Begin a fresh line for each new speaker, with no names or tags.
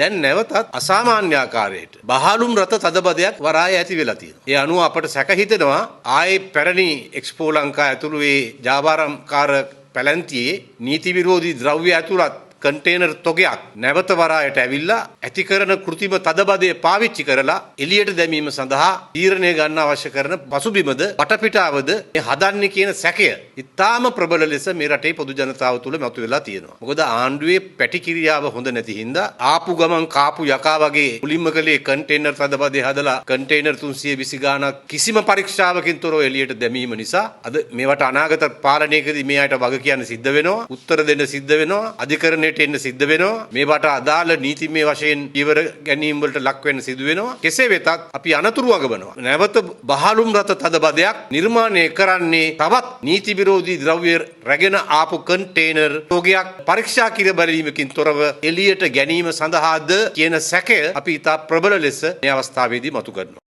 දැන් නැවතත් අසාමාන්‍ය ආකාරයට බහලුම් රත තදබදයක් වරාය ඇති වෙලා තියෙනවා. ඒ අනුව අපට සැක හිතෙනවා ආයේ පැරණි එක්ස්පෝ ලංකා ඇතුළු ඒ ජාවාරම්කාර පැලැන්තියේ නීති විරෝධී ද්‍රව්‍ය ඇතුළත් කන්ටේනර් තොගයක් නැවත වරායට ඇවිල්ලා ඇති කරන කෘතිම තදබදය පාවිච්චි කරලා එළියට දැමීම සඳහා තීරණය ගන්න අවශ්‍ය කරන පසුබිමද වටපිටාවද මේ හදන්නේ කියන සැකය ඉතාම ප්‍රබල ලෙස මේ රටේ පොදු ජනතාව තුළ මතුවලා තියෙනවා. මොකද ආණ්ඩුවේ පැටිකිරියාව හොඳ නැති හින්දා ආපු ගමන් කාපු යකා වගේ මුලින්ම කලේ කන්ටේනර් තදබදේ හදලා කන්ටේනර් 320 ගාණක් කිසිම පරීක්ෂාවකින් තොරව එළියට දැමීම නිසා අද මේවට අනාගත පාලනයකදී මේ අයට වග කියන්න සිද්ධ වෙනවා. උත්තර දෙන්න සිද්ධ වෙනවා. අධිකරණය එන්න සිද්ධ වෙනවා. මේවට අදාළ නීතිමය වශයෙන් ඉවර ගැනීම වලට ලක් වෙන්න සිදු වෙනවා. කෙසේ වෙතත් අපි අනතුරු වගබනවා. නැවත බහලුම් රත තදබදයක් නිර්මාණය කරන්නේ තවත් නීති විරෝධී ද්‍රව්‍ය රැගෙන ආපු කන්ටේනර් තොගයක් පරීක්ෂා කිර බැලීමකින් තොරව එළියට ගැනීම සඳහාද කියන සැකය අපි ඉතා ප්‍රබල ලෙස මේ අවස්ථාවේදී මතු කරනවා.